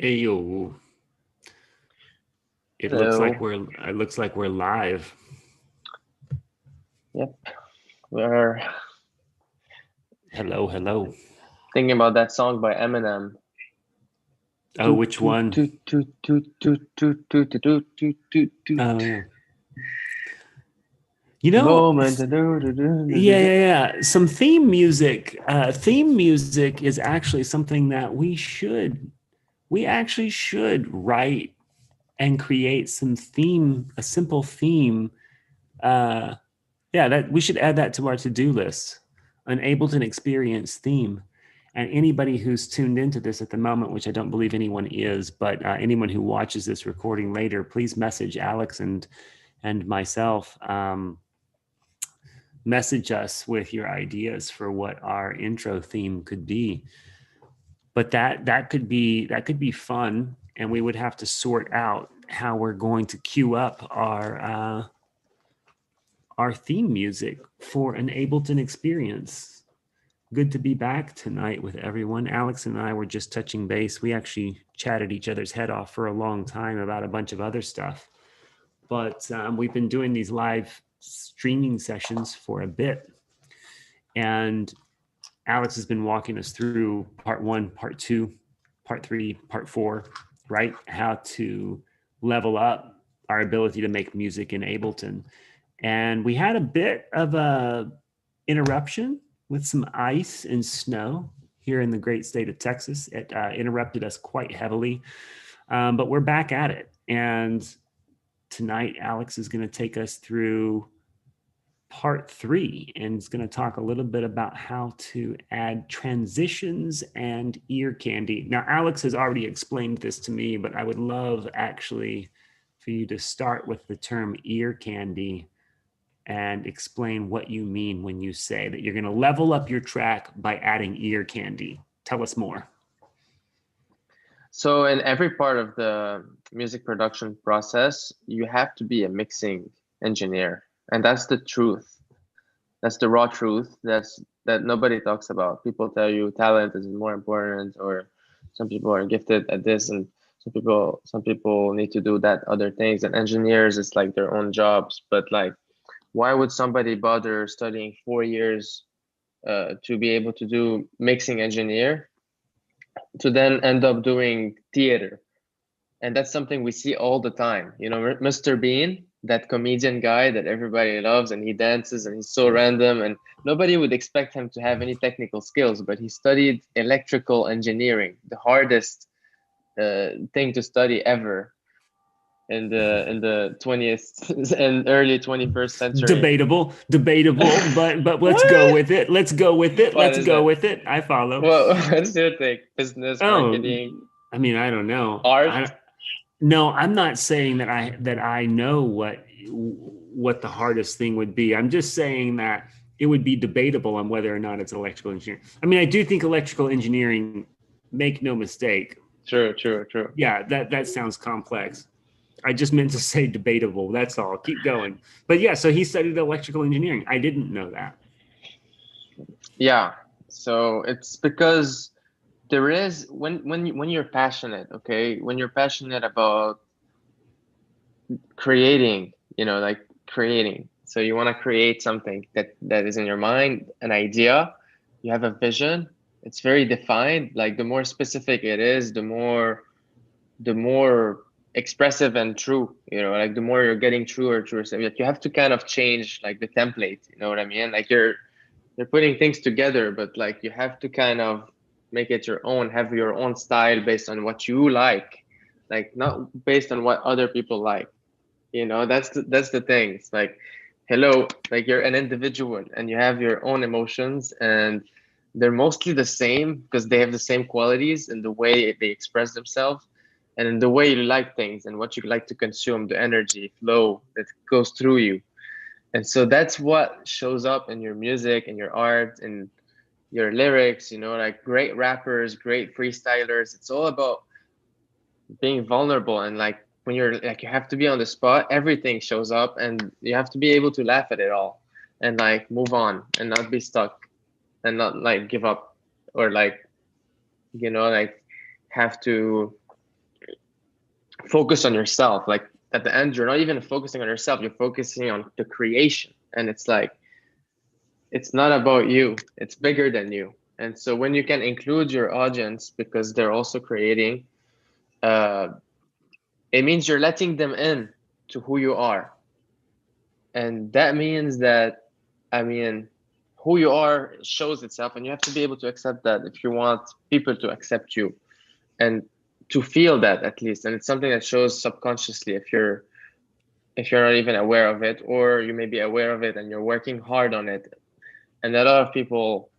Ayo. It looks like Hello. we're live. Yep. We're Hello, hello. thinking about that song by Eminem. Oh, Toot which toot one? toot toot toot toot toot toot toot toot toot toot. Oh yeah. You know, Moment. yeah, yeah, yeah. Some theme music. Theme music is actually something that we actually should write and create a simple theme. Uh, yeah, that we should add that to our to-do list. An Ableton experience theme. And anybody who's tuned into this at the moment, which I don't believe anyone is, but anyone who watches this recording later, please message Alex and myself. Message us with your ideas for what our intro theme could be. But that could be fun, and we would have to sort out how we're going to queue up our theme music for an Ableton experience. Good to be back tonight with everyone. Alex and I were just touching base. We actually chatted each other's head off for a long time about a bunch of other stuff. But we've been doing these live streaming sessions for a bit. And Alex has been walking us through part one, part two, part three, part four, right? How to level up our ability to make music in Ableton. And we had a bit of a interruption with some ice and snow here in the great state of Texas. It interrupted us quite heavily, but we're back at it. And tonight, Alex is going to take us through part three and is going to talk a little bit about how to add transitions and ear candy. Now, Alex has already explained this to me, but I would love actually for you to start with the term ear candy and explain what you mean when you say that you're going to level up your track by adding ear candy. Tell us more. So in every part of the music production process, you have to be a mixing engineer, and that's the truth. That's the raw truth. That nobody talks about. People tell you talent is more important, or some people are gifted at this, and some people need to do that other things. And engineers, it's like their own jobs. But like, why would somebody bother studying 4 years to be able to do mixing engineer to then end up doing theater? And that's something we see all the time. You know, Mr. Bean, that comedian guy that everybody loves, and he dances and he's so random, and nobody would expect him to have any technical skills, but he studied electrical engineering, the hardest thing to study ever in the 20th and early 21st century. Debatable, but let's go What? with it. Let's go with it. What Let's is go it? with it. I follow. Well, what's your take? Business, Oh, marketing, I mean, I don't know. art? No, I'm not saying that I know what the hardest thing would be. I'm just saying that it would be debatable on whether or not it's electrical engineering. I mean, I do think electrical engineering, make no mistake. True, true, true. Yeah, that sounds complex. I just meant to say debatable. That's all. Keep going. But yeah, so he studied electrical engineering. I didn't know that. Yeah. So it's because there is when you're passionate, okay, when you're passionate about creating, like creating, so you want to create something that is in your mind, an idea, you have a vision, it's very defined. Like the more specific it is, the more expressive and true, like the more you're getting truer. So like you have to kind of change like the template, you know what I mean? Like you're putting things together, but like you have to kind of make it your own, have your own style based on what you like not based on what other people like. That's the thing. It's like, hello, like you're an individual and you have your own emotions, and they're mostly the same because they have the same qualities in the way they express themselves and in the way you like things and what you like to consume, the energy flow that goes through you. And so that's what shows up in your music and your art and your lyrics, like great rappers, great freestylers. It's all about being vulnerable, and like when you're like, you have to be on the spot, everything shows up and you have to be able to laugh at it all and like move on and not be stuck and not like give up or like, like have to. focus on yourself. Like at the end, you're not even focusing on yourself, you're focusing on the creation. And it's like, it's not about you, it's bigger than you. And so when you can include your audience because they're also creating, uh, it means you're letting them in to who you are. And that means that, I mean, who you are shows itself, and you have to be able to accept that if you want people to accept you and to feel that at least. And it's something that shows subconsciously if you're not even aware of it, or you may be aware of it and you're working hard on it. And a lot of people,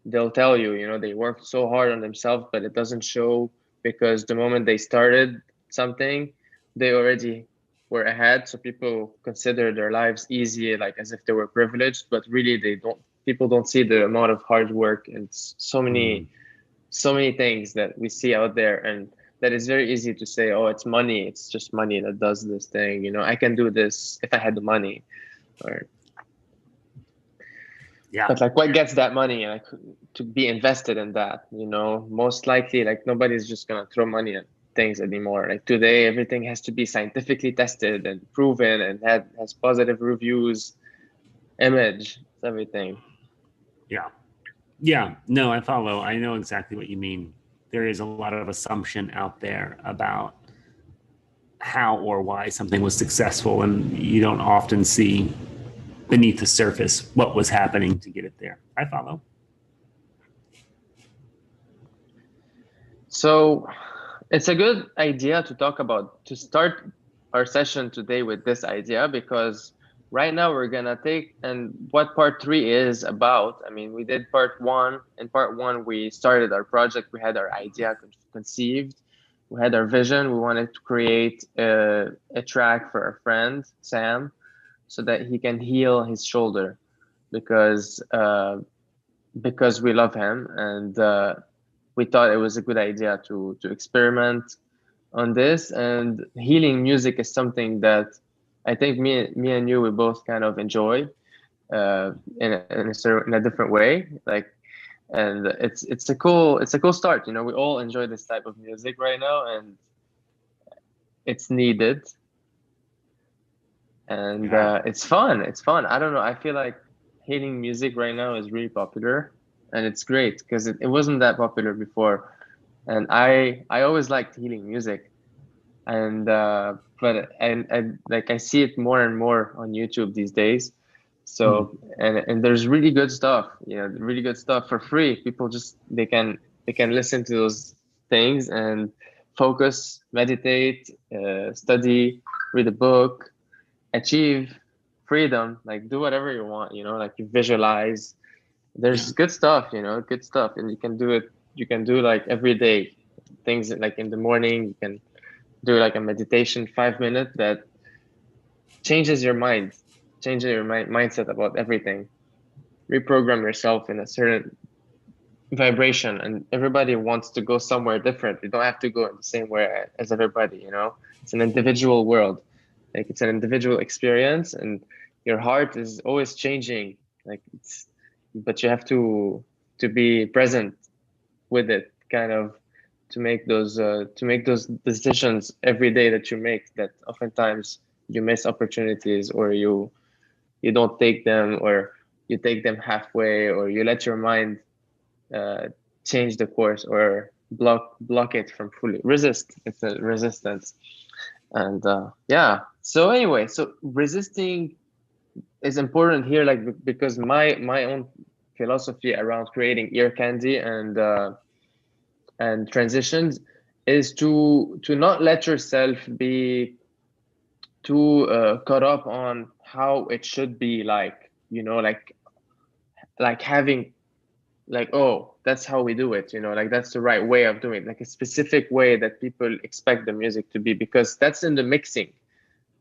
they'll tell you, you know, they worked so hard on themselves, but it doesn't show because the moment they started something, they already were ahead. So people consider their lives easy, like as if they were privileged, but really they don't. People don't see the amount of hard work and Mm. so many things that we see out there, and that is very easy to say, oh, it's money, it's just money that does this thing, you know, I can do this if I had the money. Or Yeah. but like what gets that money, like to be invested in that, you know, most likely like nobody's just gonna throw money at things anymore. Like today everything has to be scientifically tested and proven and has positive reviews, image, everything. Yeah. Yeah. No, I follow. I know exactly what you mean. There is a lot of assumption out there about how or why something was successful, and you don't often see beneath the surface what was happening to get it there. I follow. So it's a good idea to talk about, to start our session today with this idea, because right now we're gonna take, and what part three is about. I mean, we did part one. In part one, we started our project, we had our idea conceived, we had our vision, we wanted to create a track for our friend, Sam, so that he can heal his shoulder because we love him, and we thought it was a good idea to experiment on this. And healing music is something that I think me and you, we both kind of enjoy in a different way. Like, and it's a cool start. You know, we all enjoy this type of music right now, and it's needed, and Yeah. it's fun. It's fun. I don't know. I feel like healing music right now is really popular, and it's great because it wasn't that popular before. And I always liked healing music, and but and like I see it more and more on YouTube these days. Mm. So and there's really good stuff, you know, really good stuff for free. People just they can listen to those things and focus, meditate, study, read a book, achieve freedom, like do whatever you want, you know, like you visualize. Yeah. There's good stuff, you know, good stuff, and you can do it. You can do like every day things like in the morning. You can do like a meditation 5 minutes that changes your mind, changes your mindset about everything. Reprogram yourself in a certain vibration, and everybody wants to go somewhere different. You don't have to go in the same way as everybody, you know. It's an individual world, like it's an individual experience, and your heart is always changing. Like it's, but you have to be present with it, kind of, to make those decisions every day that you make, that oftentimes you miss opportunities, or you don't take them, or you take them halfway, or you let your mind uh, change the course, or block it from fully resist. It's a resistance. And yeah, so anyway, so resisting is important here, like because my own philosophy around creating ear candy and transitions is to not let yourself be too caught up on how it should be, like, you know, like having, like, oh, that's how we do it, you know, like that's the right way of doing it, like a specific way that people expect the music to be, because that's in the mixing.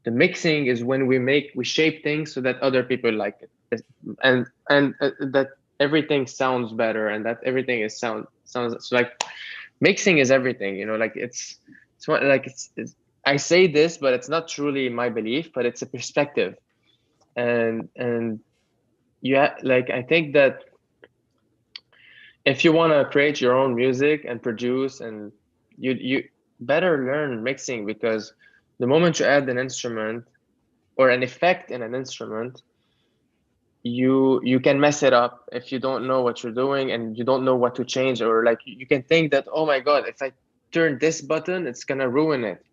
The mixing is when we shape things so that other people like it, and that everything sounds better, and that everything is sounds so, like mixing is everything, you know, like it's what, like it's I say this, but it's not truly my belief, but it's a perspective. And yeah, like I think that if you want to create your own music and produce, and you better learn mixing, because the moment you add an instrument or an effect in an instrument, you can mess it up if you don't know what you're doing and you don't know what to change, or like you can think that, oh my god, if I turn this button it's gonna ruin it,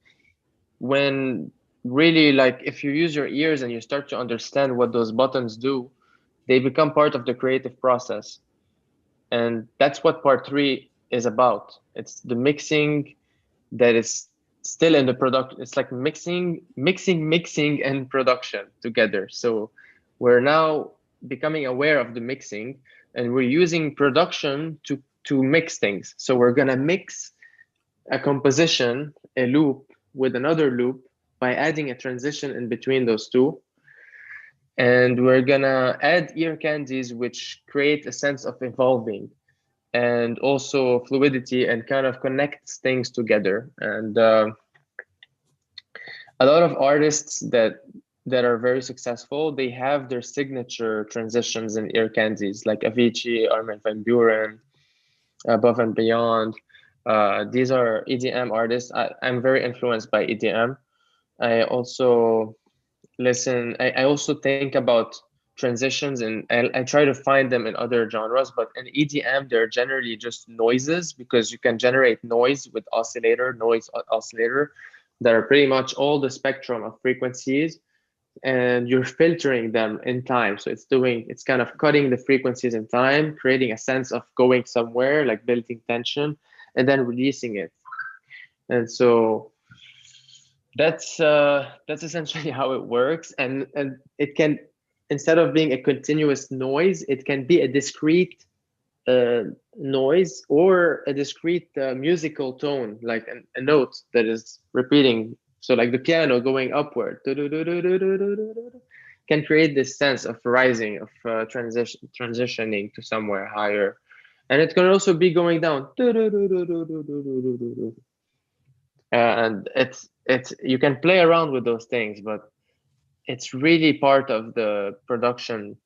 when really, like, if you use your ears and you start to understand what those buttons do, they become part of the creative process. And that's what part 3 is about. It's the mixing that is still in the product. It's like mixing and production together. So we're now becoming aware of the mixing, and we're using production to mix things. So we're gonna mix a composition, a loop, with another loop by adding a transition in between those two. And we're gonna add ear candies, which create a sense of evolving and also fluidity, and kind of connects things together. And a lot of artists that are very successful, they have their signature transitions in ear candies, like Avicii, Armin van Buuren, Above and Beyond. These are EDM artists. I'm very influenced by EDM. I also I also think about transitions, and I try to find them in other genres, but in EDM they're generally just noises, because you can generate noise with noise oscillator, that are pretty much all the spectrum of frequencies, and you're filtering them in time. So it's kind of cutting the frequencies in time, creating a sense of going somewhere, like building tension, and then releasing it. And so that's essentially how it works. And it can, instead of being a continuous noise, it can be a discrete uh, noise, or a discrete musical tone, like a note that is repeating. So like the piano going upward can create this sense of rising, of transitioning to somewhere higher. And it can also be going down, and it's you can play around with those things, but it's really part of the production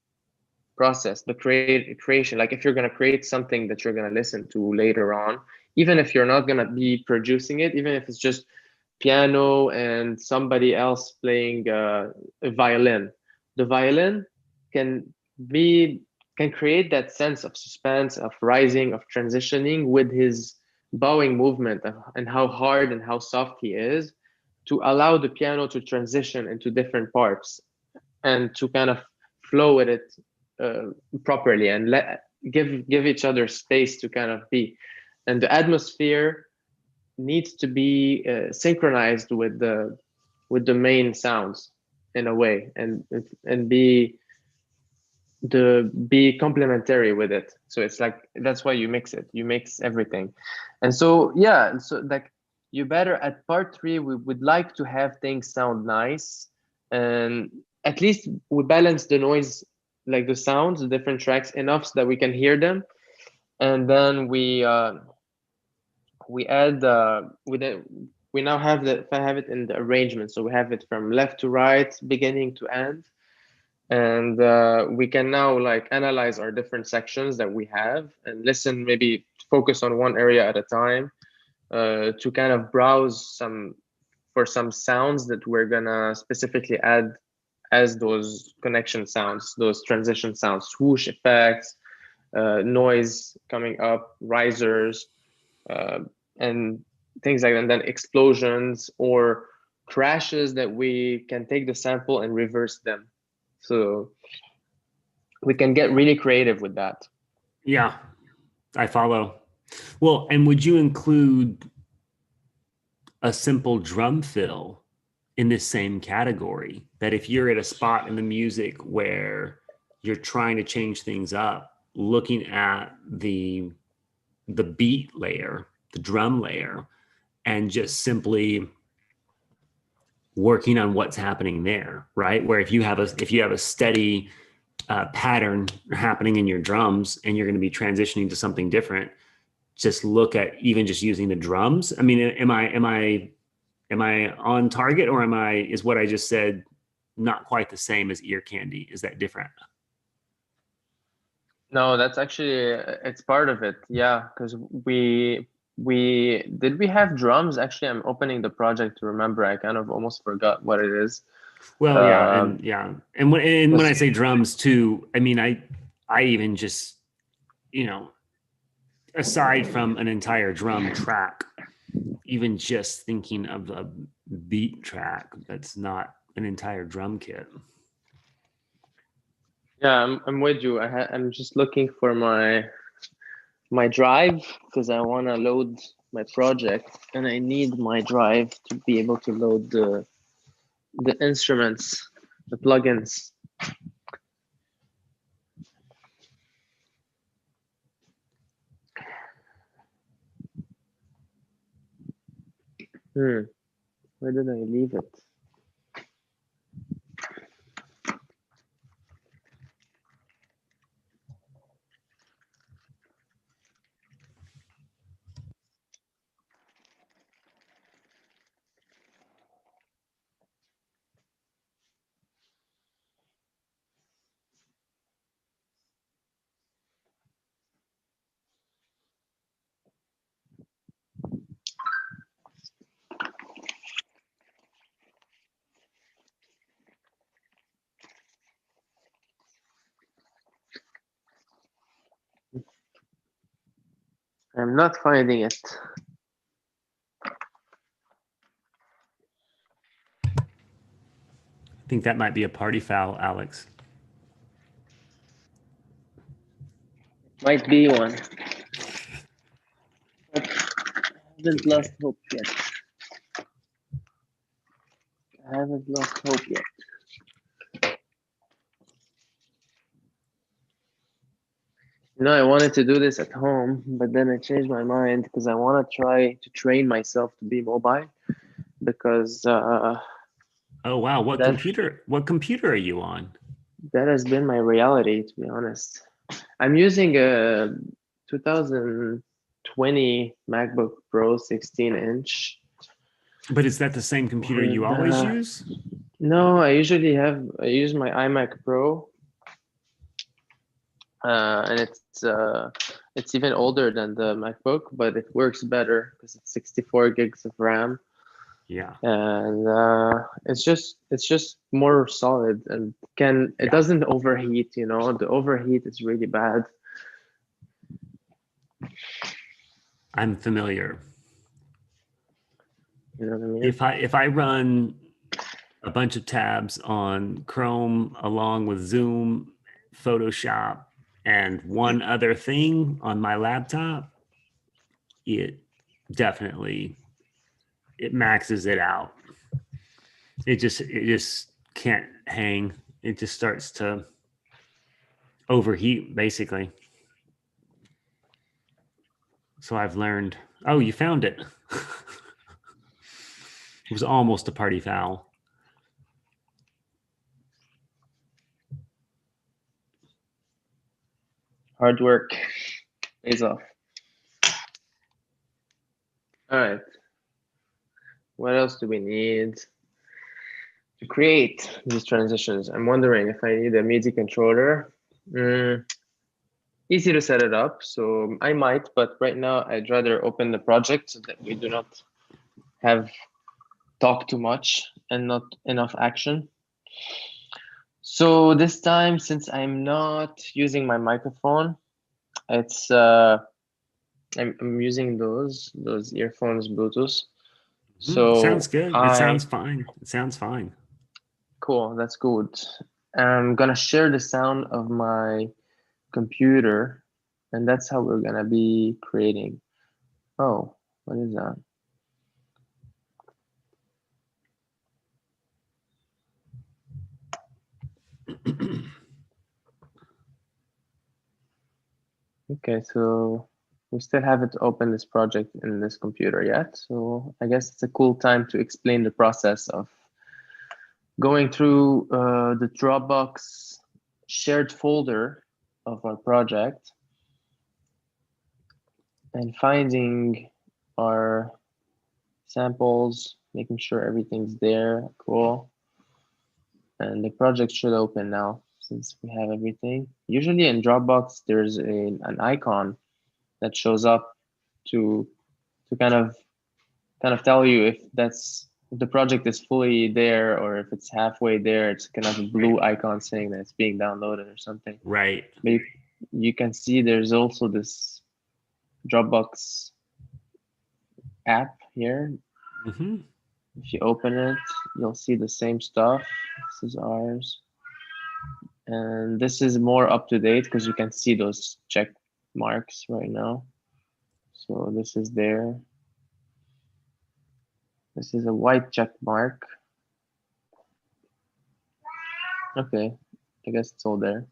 process, the creation. Like if you're going to create something that you're going to listen to later on, even if you're not going to be producing it, even if it's just piano and somebody else playing a violin, the violin can be can create that sense of suspense, of rising, of transitioning with his bowing movement, and how hard and how soft he is, to allow the piano to transition into different parts, and to kind of flow with it uh, properly, and give each other space to kind of be. And the atmosphere needs to be synchronized with the main sounds in a way, and be complementary with it. So it's like, that's why you mix it, you mix everything. And so yeah, so like, you better at part 3, we would like to have things sound nice, and at least we balance the noise, like the sounds, the different tracks, enough so that we can hear them. And then we add we now have it in the arrangement, so we have it from left to right, beginning to end. And we can now like analyze our different sections that we have, and listen, maybe focus on one area at a time, to kind of browse for some sounds that we're gonna specifically add as those connection sounds, those transition sounds, swoosh effects, noise coming up, risers, uh, and things like that. And then explosions or crashes that we can take the sample and reverse them. So we can get really creative with that. Yeah, I follow. Well, and would you include a simple drum fill in this same category? That if you're at a spot in the music where you're trying to change things up, looking at the beat layer, the drum layer, and just simply working on what's happening there, right? Where if you have a steady pattern happening in your drums, and you're going to be transitioning to something different, just look at even just using the drums. I mean, am I on target, or is what I just said not quite the same as ear candy? Is that different? No, that's actually it's part of it. Yeah, because we we have drums? Actually, I'm opening the project to remember. I kind of almost forgot what it is. Well, Um, and when I 'Cause- say drums too, I mean I even just, you know, aside from an entire drum track, even just thinking of a beat track that's not an entire drum kit. yeah, I'm with you. I'm just looking for my drive because I want to load my project, and I need my drive to be able to load the instruments, the plugins. Where did I leave it? I'm not finding it. I think that might be a party foul, Alex. Might be one. But I haven't lost hope yet. I haven't lost hope yet. You know, I wanted to do this at home, but then I changed my mind because I want to try to train myself to be mobile. Because Oh wow, that what computer are you on? that has been my reality, to be honest. I'm using a 2020 MacBook Pro 16-inch. But is that the same computer you With always use? no, I use my iMac Pro, and it's even older than the MacBook, but it works better because it's 64 gigs of RAM, Yeah. and it's just more solid and it Yeah. doesn't overheat. You know, the overheat is really bad. I'm familiar. You know what I mean? If I run a bunch of tabs on Chrome along with Zoom, Photoshop, and one other thing on my laptop, it definitely it maxes it out. It just can't hang. It just starts to overheat basically. So I've learned. Oh, you found it. It was almost a party foul. Hard work pays off. All right. What else do we need to create these transitions? I'm wondering if I need a MIDI controller. Easy to set it up, so I might, but right now I'd rather open the project so that we do not have talk too much and not enough action. So this time, since I'm not using my microphone, it's I'm using those earphones Bluetooth. Sounds So good. It sounds fine. It sounds fine. cool, that's good. I'm gonna share the sound of my computer, and that's how we're gonna be creating. Oh, what is that? Okay, so we still haven't opened this project in this computer yet. So I guess it's a cool time to explain the process of going through the Dropbox shared folder of our project and finding our samples, making sure everything's there. Cool. And the project should open now since we have everything. Usually in Dropbox, there's an icon that shows up to to kind of tell you if the project is fully there or if it's halfway there. It's kind of a blue icon saying that it's being downloaded or something. Right. But you can see there's also this Dropbox app here. Mm-hmm. If you open it, you'll see the same stuff. This is ours. And this is more up to date because you can see those check marks right now. So this is there. This is a white check mark. Okay, I guess it's all there.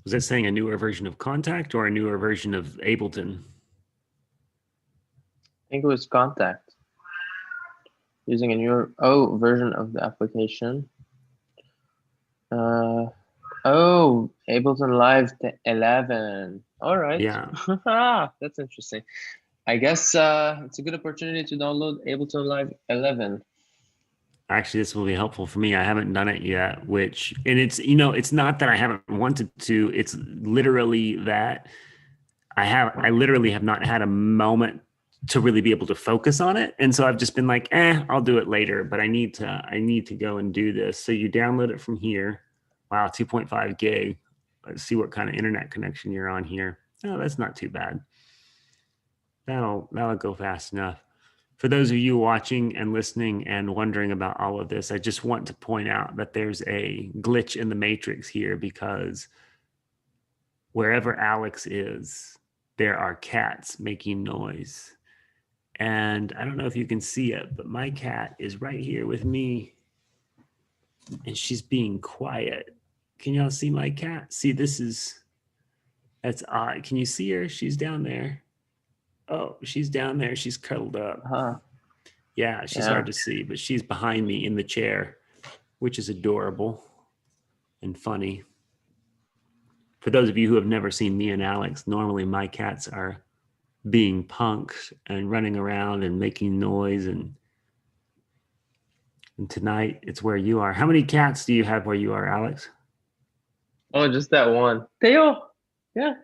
Was that saying a newer version of Contact or a newer version of Ableton? I think it was Contact. Using a newer version of the application. Ableton Live 11. All right. Yeah. That's interesting. I guess it's a good opportunity to download Ableton Live 11. Actually, this will be helpful for me. I haven't done it yet, and it's not that I haven't wanted to. It's literally that I literally have not had a moment to really be able to focus on it. And so I've just been like, I'll do it later, but I need to go and do this. So you download it from here. Wow, 2.5 gig. Let's see what kind of internet connection you're on here. Oh, that's not too bad. That'll go fast enough. For those of you watching and listening and wondering about all of this, I just want to point out that there's a glitch in the matrix here because wherever Alex is, there are cats making noise. And I don't know if you can see it, but my cat is right here with me and she's being quiet. Can y'all see my cat? See, that's odd. Can you see her? She's down there. Oh, she's down there. She's cuddled up. Huh. Yeah, she's hard to see, but she's behind me in the chair, which is adorable and funny. For those of you who have never seen me and Alex, normally my cats are being punks and running around and making noise. And tonight it's where you are. How many cats do you have where you are, Alex? Oh, just that one. Theo. Yeah.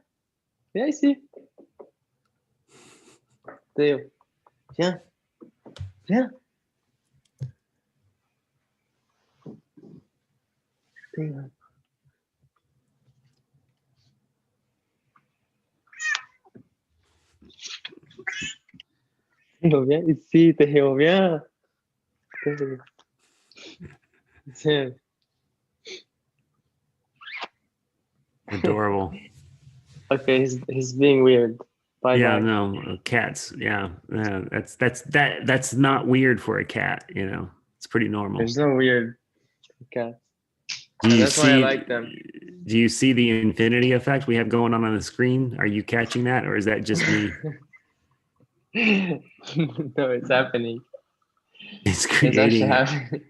Yeah, I see. Theo. Yeah. Yeah. Theo. Theo, viens ici, Theo, viens. Theo. Tiens. Adorable. Okay, he's being weird. Bye Yeah, bye. no, cats. Yeah, that's not weird for a cat. It's pretty normal. There's no weird cats. Do That's why I like them. Do you see the infinity effect we have going on the screen? Are you catching that, or is that just me? No, it's happening. It's It's actually creating. happening.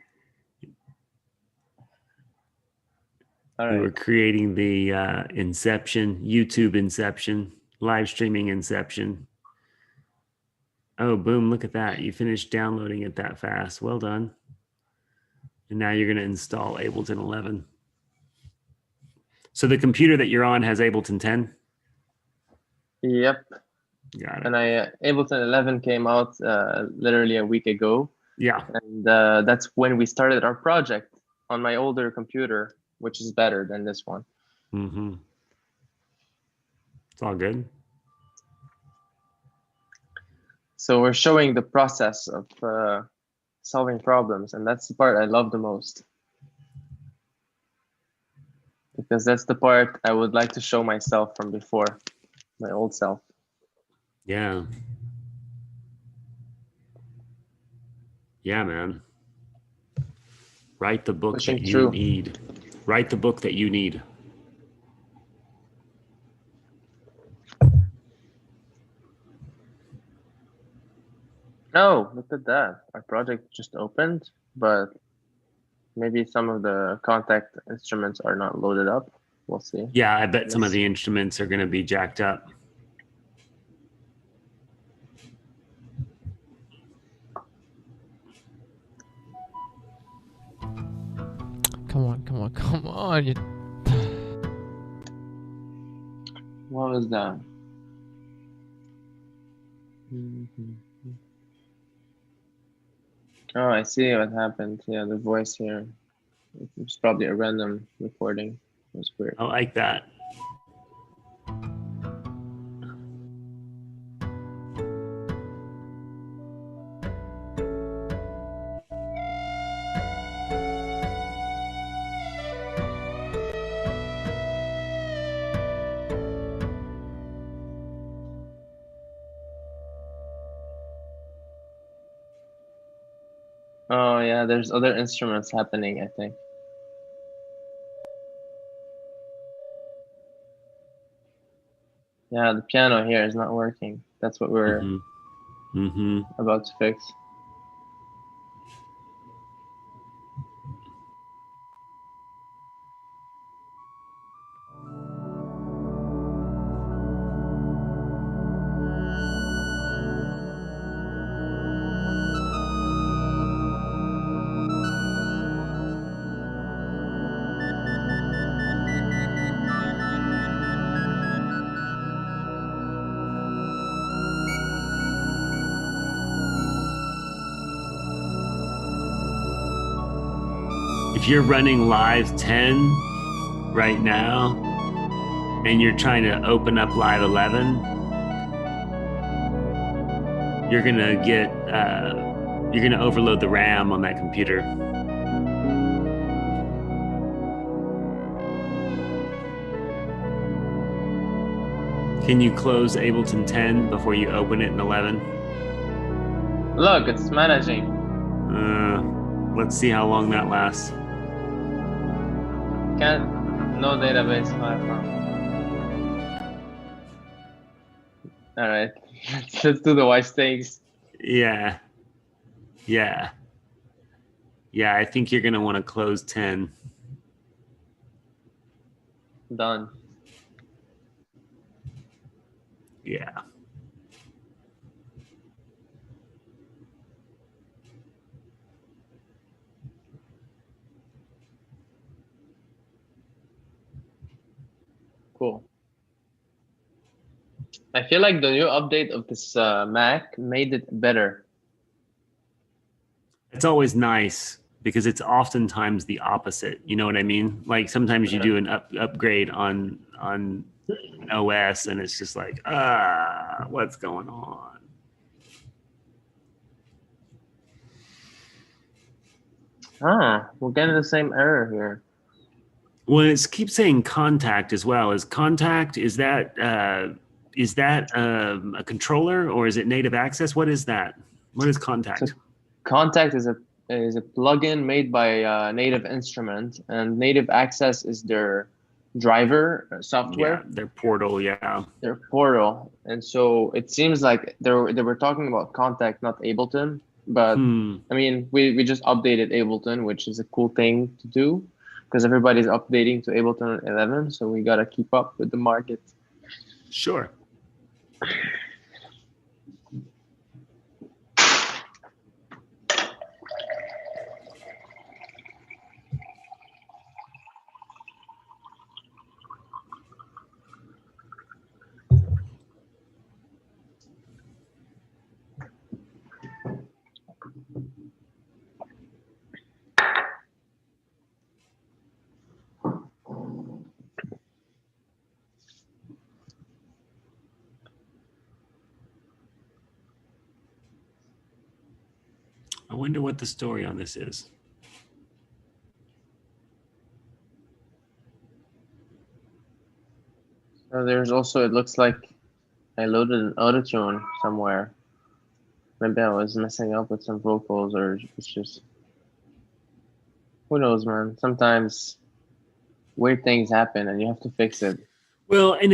All We were right. creating the Inception, YouTube Inception, live streaming Inception. Oh, boom! Look at that. You finished downloading it that fast. Well done. And now you're going to install Ableton 11. So the computer that you're on has Ableton 10? Yep. Got it. And Ableton 11 came out literally a week ago. Yeah. And that's when we started our project on my older computer, which is better than this one. Mm-hmm. It's all good. So we're showing the process of solving problems, and that's the part I love the most. Because that's the part I would like to show myself from before, my old self. Yeah. Yeah, man. Write the book Pushing that you through. need. Write the book that you need. Oh, look at that. Our project just opened, but maybe some of the contact instruments are not loaded up. We'll see. Yeah, I bet some of Let's- the instruments are going to be jacked up. Come on, come on, come on. You... What was that? Oh, I see what happened. Yeah, the voice here. It's probably a random recording. It was weird. I like that. Oh yeah, there's other instruments happening, I think. Yeah, the piano here is not working. That's what we're about to fix. If you're running live 10 right now and you're trying to open up live 11, you're gonna overload the RAM on that computer. Can you close Ableton 10 before you open it in 11? Look, it's managing. Let's see how long that lasts. No database file. All right, let's do the white stakes. Yeah. I think you're gonna want to close 10. Done. Yeah. Cool. I feel like the new update of this Mac made it better. It's always nice because it's oftentimes the opposite. You know what I mean? Like sometimes you do an upgrade on an OS and it's just like, what's going on? We're getting the same error here. Well, it keeps saying contact as well. Is that a controller or is it native access? What is that? What is contact? So contact is a plugin made by Native Instrument, and Native Access is their driver software. Yeah, their portal. Yeah, their portal. And so it seems like they were talking about contact, not Ableton. But I mean, we just updated Ableton, which is a cool thing to do because everybody's updating to Ableton 11. So we got to keep up with the market. Sure. I wonder what the story on this is. So there's also, it looks like I loaded an autotune somewhere. Maybe I was messing up with some vocals, or it's just, who knows, man. Sometimes weird things happen and you have to fix it. Well, and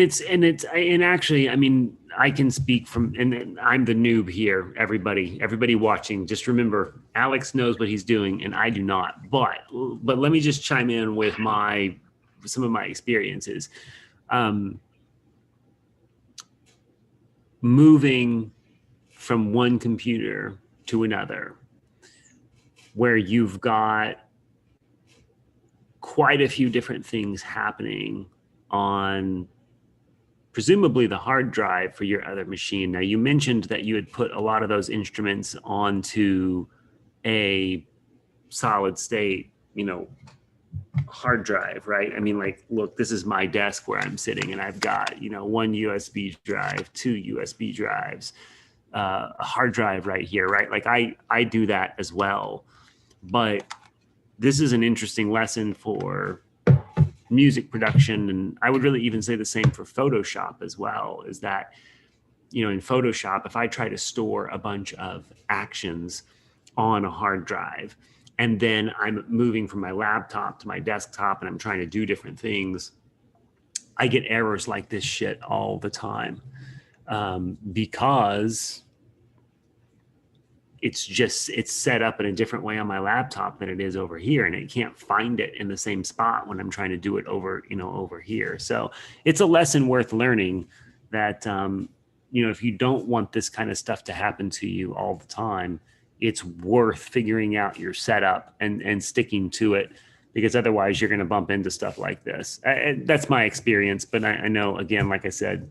actually, I mean, I can speak from, and I'm the noob here. Everybody watching, just remember, Alex knows what he's doing, and I do not. But let me just chime in with some of my experiences. Um, Moving from one computer to another, where you've got quite a few different things happening on presumably the hard drive for your other machine. Now, you mentioned that you had put a lot of those instruments onto a solid state, hard drive, right? I mean, like, look, this is my desk where I'm sitting, and I've got, one USB drive, two USB drives, a hard drive right here, right? Like, I do that as well. But this is an interesting lesson for music production, and I would really even say the same for Photoshop as well, is that in Photoshop, if I try to store a bunch of actions on a hard drive, and then I'm moving from my laptop to my desktop and I'm trying to do different things, I get errors like this shit all the time, because it's set up in a different way on my laptop than it is over here, and it can't find it in the same spot when I'm trying to do it over here. So it's a lesson worth learning that if you don't want this kind of stuff to happen to you all the time, it's worth figuring out your setup and sticking to it, because otherwise you're going to bump into stuff like this. That's my experience, but I know, again, like I said,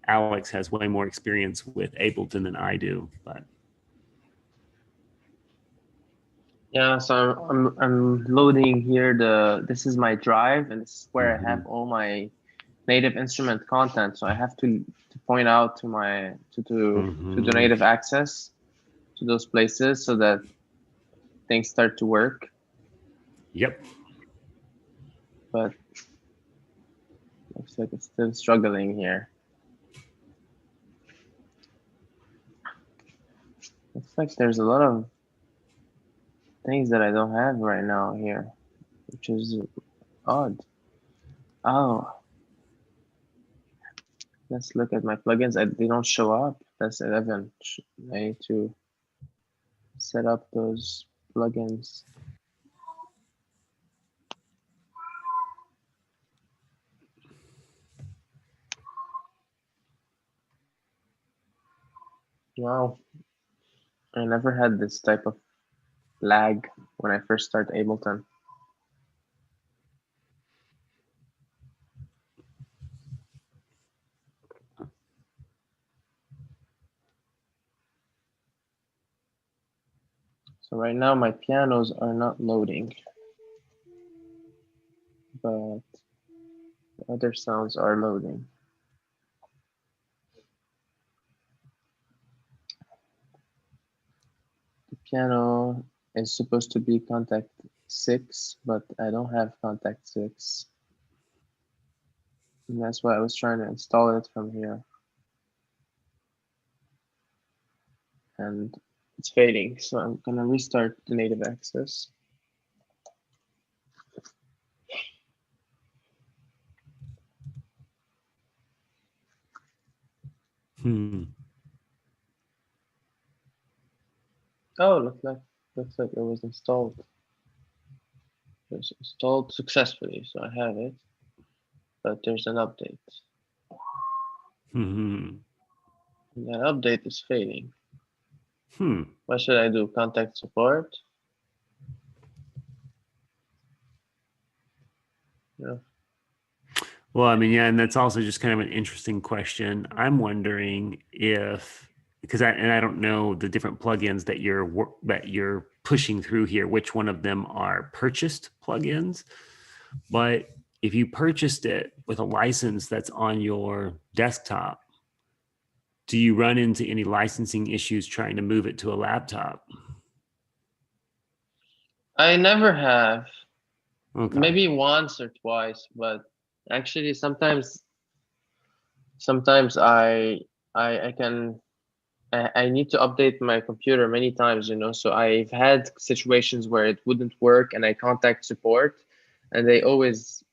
Alex has way more experience with Ableton than I do, but. Yeah, so I'm loading here this is my drive, and this is where I have all my native instrument content. So I have to point out to the native access to those places so that things start to work. Yep. But looks like it's still struggling here. Looks like there's a lot of things that I don't have right now here, which is odd. Oh, let's look at my plugins. They don't show up. That's 11. I need to set up those plugins. Wow, I never had this type of lag when I first started Ableton. So right now my pianos are not loading, but the other sounds are loading. The piano is supposed to be contact 6, but I don't have contact 6. And that's why I was trying to install it from here. And it's fading, so I'm gonna restart the native access. Oh, looks like it was installed. It was installed successfully, so I have it. But there's an update. And that update is fading. What should I do? Contact support? Yeah. Well, I mean, yeah, and that's also just kind of an interesting question. I'm wondering if, because I don't know the different plugins that you're pushing through here, which one of them are purchased plugins. But if you purchased it with a license that's on your desktop, do you run into any licensing issues trying to move it to a laptop? I never have. Okay. Maybe once or twice, but actually sometimes I need to update my computer many times, so I've had situations where it wouldn't work and I contact support and they always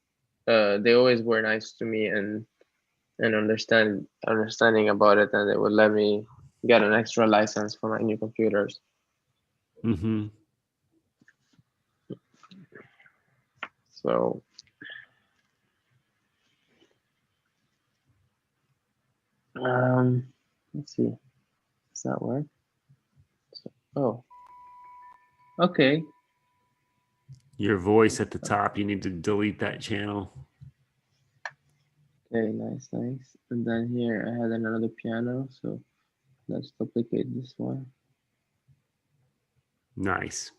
they always were nice to me and understanding about it, and they would let me get an extra license for my new computers. Mm-hmm. So let's see, does that work? So, oh, okay. Your voice at the top, you need to delete that channel. Okay, nice. And then here I had another piano, so let's duplicate this one. Nice.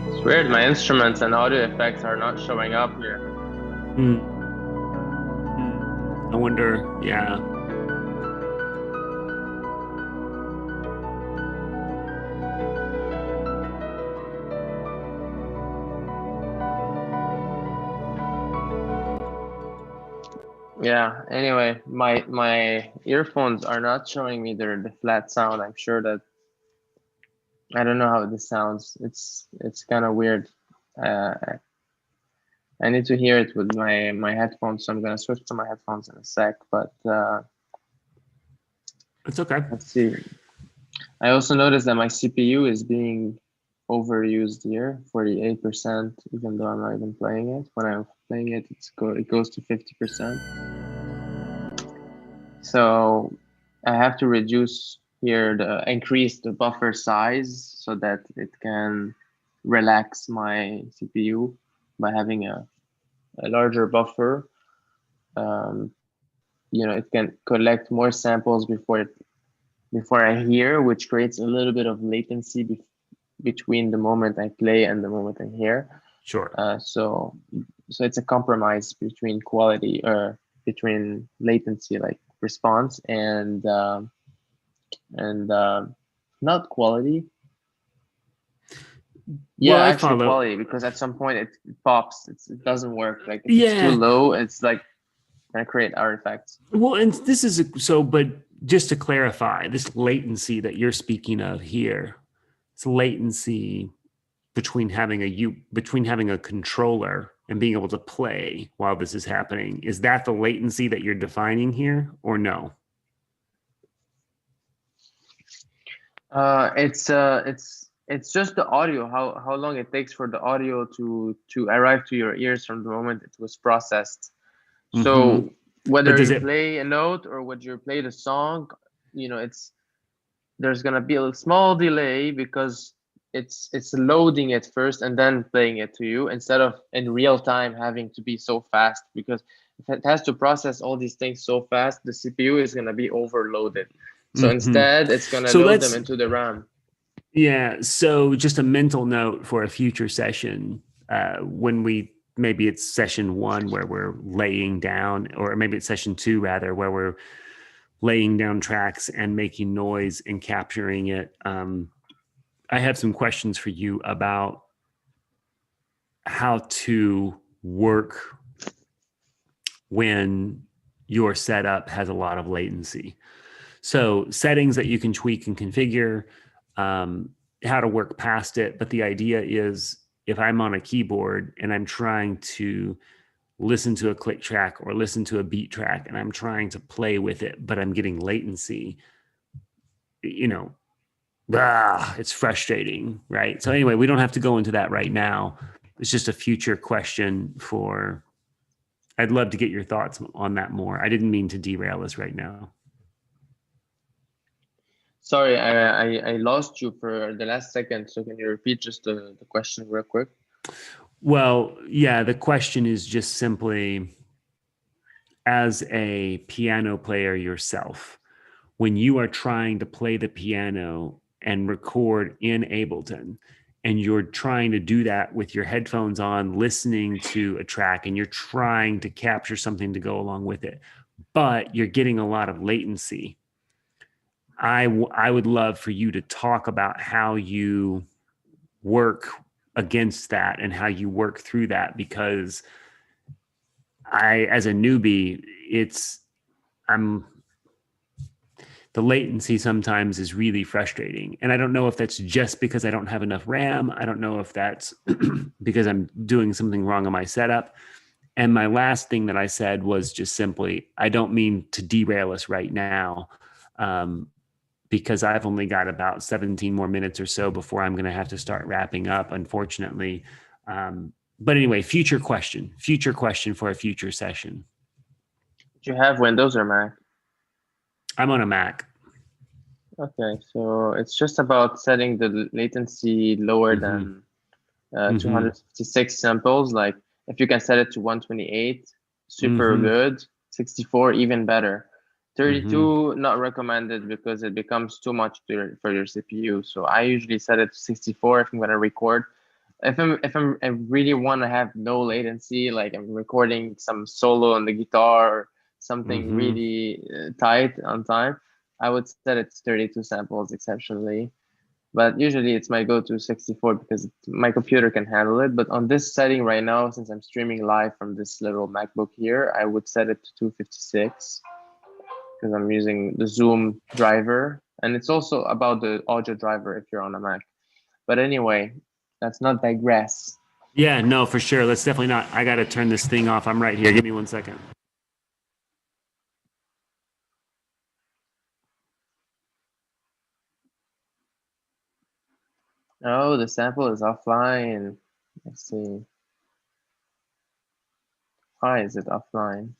It's weird, my instruments and audio effects are not showing up here. I wonder, yeah. Yeah, anyway, my earphones are not showing me the flat sound. I'm sure that I don't know how this sounds. It's kind of weird. I need to hear it with my headphones, so I'm gonna switch to my headphones in a sec, but It's okay. let's see. I also noticed that my CPU is being overused here, 48%, even though I'm not even playing it. When I'm playing it, it goes to 50%. So I have to reduce here, increase the buffer size so that it can relax my CPU by having a larger buffer. It can collect more samples before I hear, which creates a little bit of latency between the moment I play and the moment I hear. Sure. So it's a compromise between quality or between latency, like response, and not quality. Yeah, Well, actually quality, because at some point it pops. It doesn't work. Like if it's too low, it's like gonna create artifacts. Well, and this is but just to clarify, this latency that you're speaking of here, it's latency between having a controller and being able to play while this is happening. Is that the latency that you're defining here, or no? It's just the audio, how long it takes for the audio to arrive to your ears from the moment it was processed. So whether you play a note or whether you play the song, there's gonna be a small delay because it's loading it first and then playing it to you, instead of in real time having to be so fast, because if it has to process all these things so fast, the CPU is gonna be overloaded. So instead, it's gonna load them into the RAM. Yeah. So just a mental note for a future session, when maybe it's session 1 where we're laying down, or maybe it's session 2 rather, where we're laying down tracks and making noise and capturing it. I have some questions for you about how to work when your setup has a lot of latency. So settings that you can tweak and configure, how to work past it. But the idea is, if I'm on a keyboard and I'm trying to listen to a click track or listen to a beat track and I'm trying to play with it, but I'm getting latency, you know, it's frustrating, right? So anyway, we don't have to go into that right now. It's just a future question for, I'd love to get your thoughts on that more. I didn't mean to derail us right now. Sorry, I lost you for the last second. So can you repeat just the question real quick? Well, yeah, the question is just simply, as a piano player yourself, when you are trying to play the piano and record in Ableton, and you're trying to do that with your headphones on, listening to a track, and you're trying to capture something to go along with it, but you're getting a lot of latency. I would love for you to talk about how you work against that and how you work through that, because as a newbie, the latency sometimes is really frustrating. And I don't know if that's just because I don't have enough RAM. I don't know if that's because I'm doing something wrong on my setup. And my last thing that I said was just simply, I don't mean to derail us right now, because I've only got about 17 more minutes or so before I'm going to have to start wrapping up, unfortunately. But anyway, future question for a future session. Do you have Windows or Mac? I'm on a Mac. Okay, so it's just about setting the latency lower than 256 samples. Like if you can set it to 128, super good. 64, even better. 32, not recommended because it becomes too much for your CPU. So I usually set it to 64 if I'm gonna record. If I really want to have no latency, like I'm recording some solo on the guitar or something really tight on time, I would set it to 32 samples exceptionally. But usually it's my go-to 64 because my computer can handle it. But on this setting right now, since I'm streaming live from this little MacBook here, I would set it to 256 because I'm using the Zoom driver. And it's also about the audio driver if you're on a Mac. But anyway, let's not digress. Yeah, no, for sure. Let's definitely not. I got to turn this thing off. I'm right here. Give me 1 second. Oh, the sample is offline. Let's see. Why is it offline?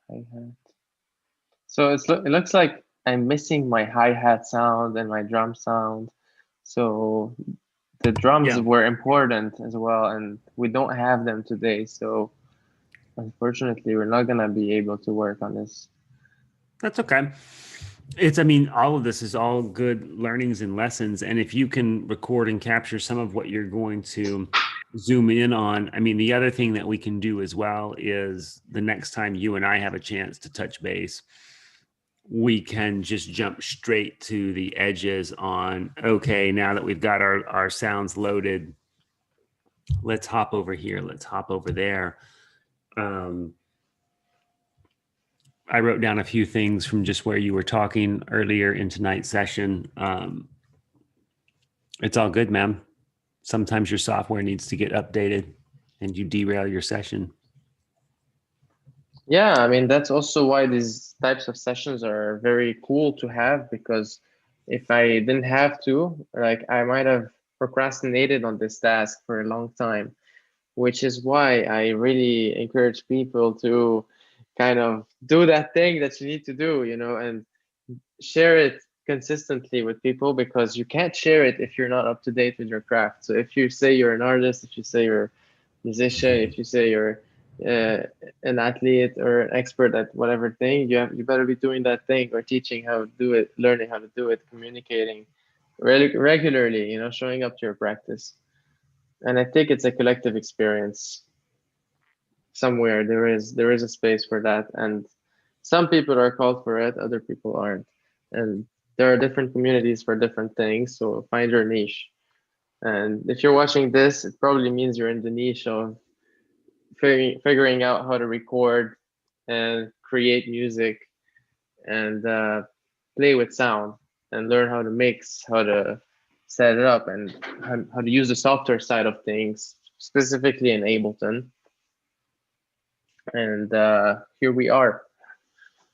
Hi-hat. So it looks like I'm missing my hi-hat sound and my drum sound. So the drums were important as well, and we don't have them today. So unfortunately, we're not gonna be able to work on this. That's okay. I mean, all of this is all good learnings and lessons. And if you can record and capture some of what you're going to zoom in on, I mean, the other thing that we can do as well is the next time you and I have a chance to touch base, we can just jump straight to the edges on, okay, now that we've got our sounds loaded, let's hop over here, let's hop over there. I wrote down a few things from just where you were talking earlier in tonight's session. It's all good, man. Sometimes your software needs to get updated and you derail your session. Yeah, I mean, that's also why these types of sessions are very cool to have, because if I didn't have to, like, I might have procrastinated on this task for a long time, which is why I really encourage people to kind of do that thing that you need to do, and share it consistently with people, because you can't share it if you're not up to date with your craft. So if you say you're an artist, if you say you're a musician, if you say you're uh, an athlete or an expert at whatever thing, you better be doing that thing, or teaching how to do it, learning how to do it, communicating regularly, showing up to your practice. And I think it's a collective experience. Somewhere there is a space for that, and some people are called for it, other people aren't, and there are different communities for different things. So find your niche. And if you're watching this, it probably means you're in the niche of figuring out how to record and create music, and play with sound, and learn how to mix, how to set it up, and how to use the software side of things, specifically in Ableton. And here we are.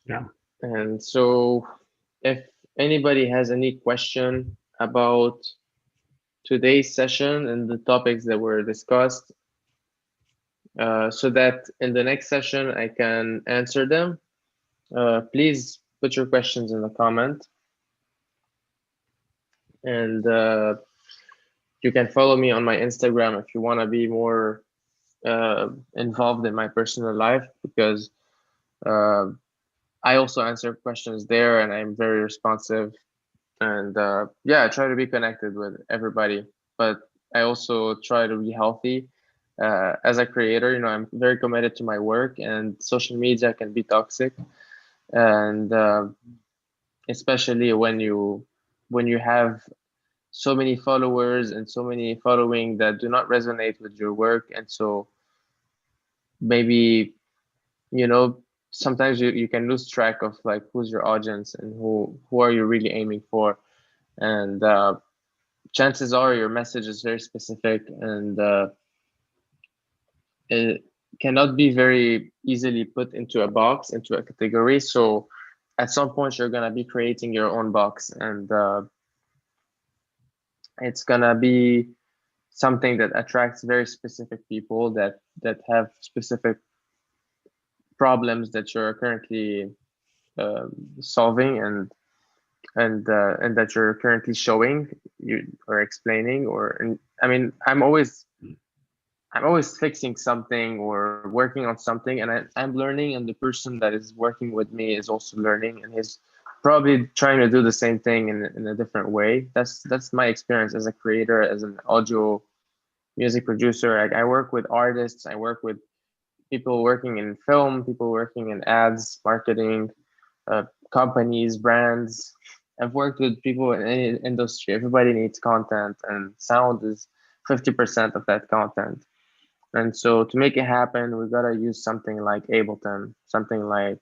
Yeah. And so if anybody has any question about today's session and the topics that were discussed, so that in the next session I can answer them, please put your questions in the comment. And you can follow me on my Instagram if you want to be more involved in my personal life, because I also answer questions there, and I'm very responsive. And yeah, I try to be connected with everybody, but I also try to be healthy. As a creator, I'm very committed to my work, and social media can be toxic. And especially when you have so many followers and so many following that do not resonate with your work. And so maybe, sometimes you can lose track of like who's your audience and who are you really aiming for. And chances are your message is very specific, and it cannot be very easily put into a box, into a category. So at some point you're gonna be creating your own box, and it's gonna be something that attracts very specific people that have specific problems that you're currently solving, and that you're currently showing you or explaining. I mean, I'm always fixing something or working on something, and I'm learning, and the person that is working with me is also learning, and he's probably trying to do the same thing in a different way. That's my experience as a creator, as an audio music producer. I work with artists, I work with people working in film, people working in ads, marketing, companies, brands. I've worked with people in any industry. Everybody needs content, and sound is 50% of that content. And so to make it happen, we gotta use something like Ableton, something like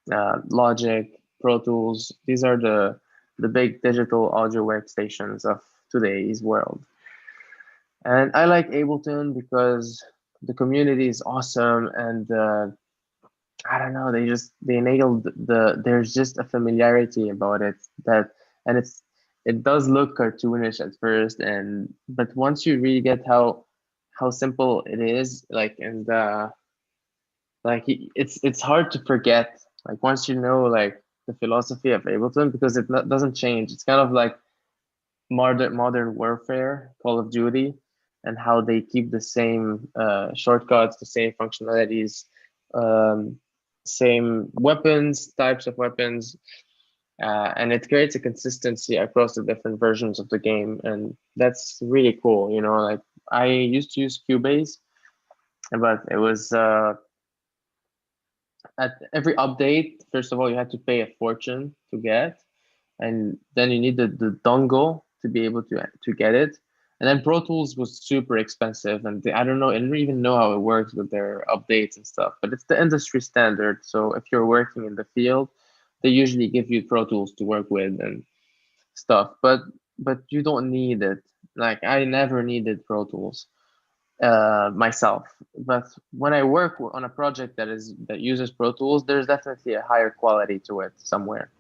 Logic, Pro Tools. These are the big digital audio workstations of today's world. And I like Ableton because the community is awesome, and I don't know, they nailed there's just a familiarity about it, and it does look cartoonish at first, but once you really get how simple it is, like, and like it's hard to forget, like, once you know like the philosophy of Ableton, because doesn't change. It's kind of like modern warfare, Call of Duty, and how they keep the same shortcuts, the same functionalities, um, same weapons, types of weapons, and it creates a consistency across the different versions of the game, and that's really cool. Like, I used to use Cubase, but it was at every update. First of all, you had to pay a fortune to get, and then you need the dongle to be able to get it. And then Pro Tools was super expensive, and I don't know, I don't even know how it works with their updates and stuff, but it's the industry standard. So if you're working in the field, they usually give you Pro Tools to work with and stuff, but you don't need it. Like, I never needed Pro Tools myself, but when I work on a project that uses Pro Tools, there's definitely a higher quality to it somewhere.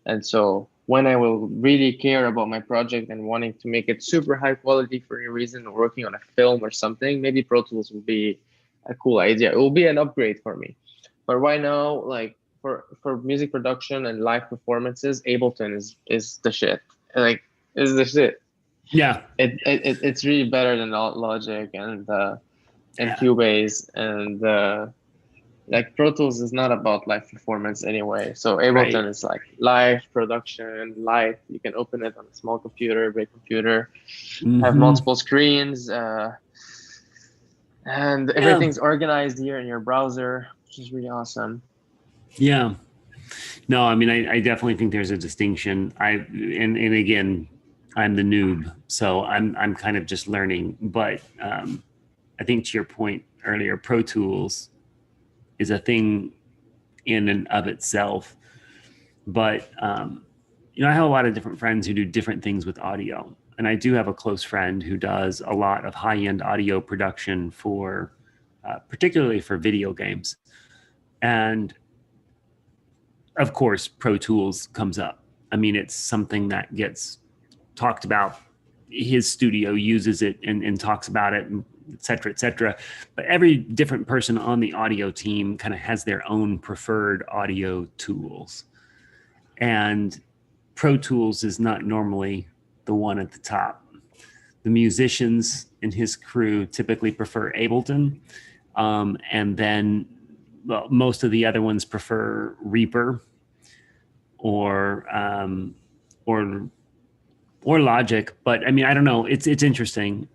And so when I will really care about my project and wanting to make it super high quality for any reason, or working on a film or something, maybe Pro Tools will be a cool idea. It will be an upgrade for me. But right now, like for music production and live performances, Ableton is the shit. Like, is the shit. Yeah. It's really better than Logic and Yeah. Cubase and like Pro Tools is not about live performance anyway. So Ableton Right. is like live production, live. You can open it on a small computer, big computer, have Mhm. multiple screens, and Yeah. everything's organized here in your browser, which is really awesome. Yeah. No, I mean, I definitely think there's a distinction. And again, I'm the noob, so I'm kind of just learning. But I think to your point earlier, Pro Tools is a thing in and of itself. But I have a lot of different friends who do different things with audio, and I do have a close friend who does a lot of high-end audio production for, particularly for video games, and of course, Pro Tools comes up. I mean, it's something that gets talked about. His studio uses it and talks about it, and et cetera, et cetera. But every different person on the audio team kind of has their own preferred audio tools. And Pro Tools is not normally the one at the top. The musicians in his crew typically prefer Ableton. And then most of the other ones prefer Reaper or or Logic. But I mean, I don't know. It's interesting.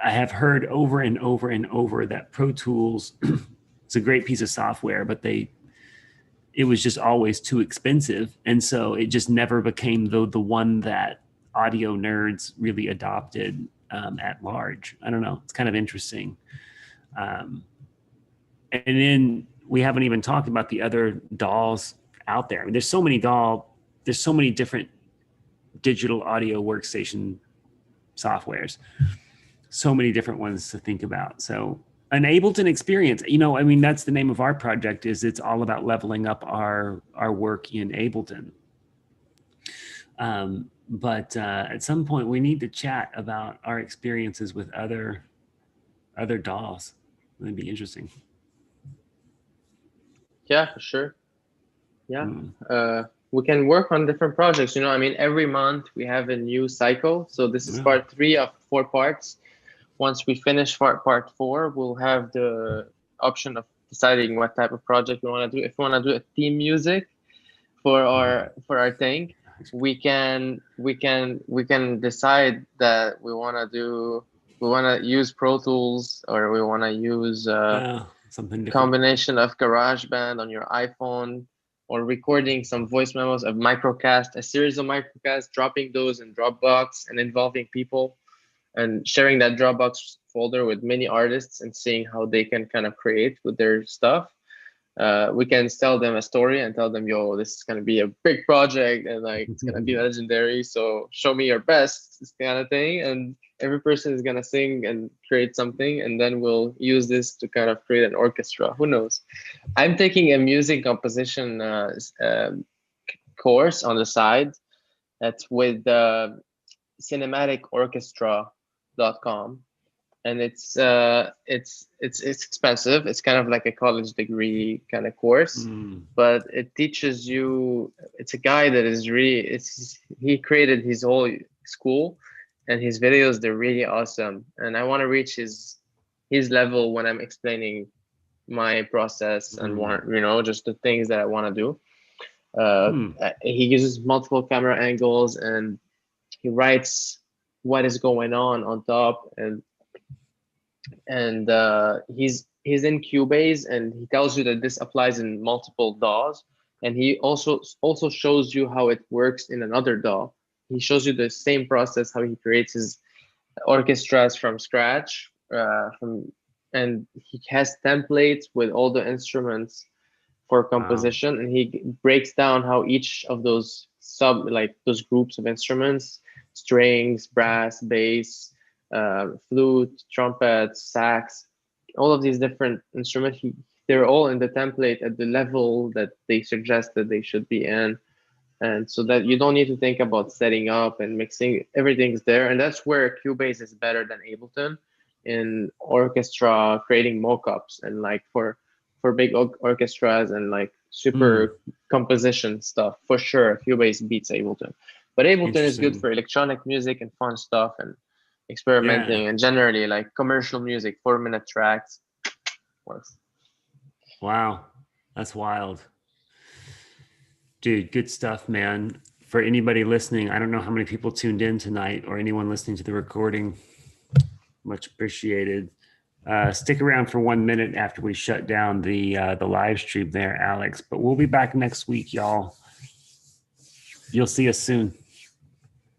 I have heard over and over and over that Pro Tools is a great piece of software, but it was just always too expensive, and so it just never became the one that audio nerds really adopted at large. I don't know. It's kind of interesting. And then we haven't even talked about the other DAWs out there. I mean, there's so many different digital audio workstation softwares, so many different ones to think about. So an Ableton experience, I mean, that's the name of our project. It's all about leveling up our work in Ableton. But at some point we need to chat about our experiences with other DAWs. That'd be interesting. Yeah, for sure. Yeah. We can work on different projects. I mean, every month we have a new cycle. So this is part 3 of 4 parts. Once we finish part 4, we'll have the option of deciding what type of project we want to do. If we want to do a theme music for our thing, we can decide that we want to use Pro Tools, or we want to use something different. Combination of GarageBand on your iPhone, or recording some voice memos of microcast, a series of microcasts, dropping those in Dropbox and involving people and sharing that Dropbox folder with many artists and seeing how they can kind of create with their stuff. We can tell them a story and tell them, yo, this is going to be a big project and like it's going to be legendary. So show me your best, this kind of thing. And every person is going to sing and create something. And then we'll use this to kind of create an orchestra. Who knows? I'm taking a music composition course on the side. That's with cinematicorchestra.com. And it's expensive. It's kind of like a college degree kind of course, but it teaches you. It's a guy that is really. He created his whole school, and his videos, they're really awesome. And I want to reach his level when I'm explaining my process and just the things that I want to do. He uses multiple camera angles, and he writes what is going on top, and he's in Cubase, and he tells you that this applies in multiple DAWs, and he also shows you how it works in another DAW. He shows you the same process, how he creates his orchestras from scratch, and he has templates with all the instruments for composition. Wow. And he breaks down how each of those those groups of instruments, strings, brass, bass, flute, trumpet, sax, all of these different instruments, they're all in the template at the level that they suggest that they should be in. And so that you don't need to think about setting up and mixing, everything's there. And that's where Cubase is better than Ableton in orchestra, creating mockups. And like for for big orchestras and like super composition stuff for sure. Cubase beats Ableton, but Ableton is good Interesting. for electronic music and fun stuff and experimenting, Yeah. and generally like commercial music, 4-minute tracks. Works. Wow. That's wild. Dude, good stuff, man. For anybody listening, I don't know how many people tuned in tonight or anyone listening to the recording. Much appreciated. Stick around for 1 minute after we shut down the live stream there, Alex. But we'll be back next week, y'all. You'll see us soon.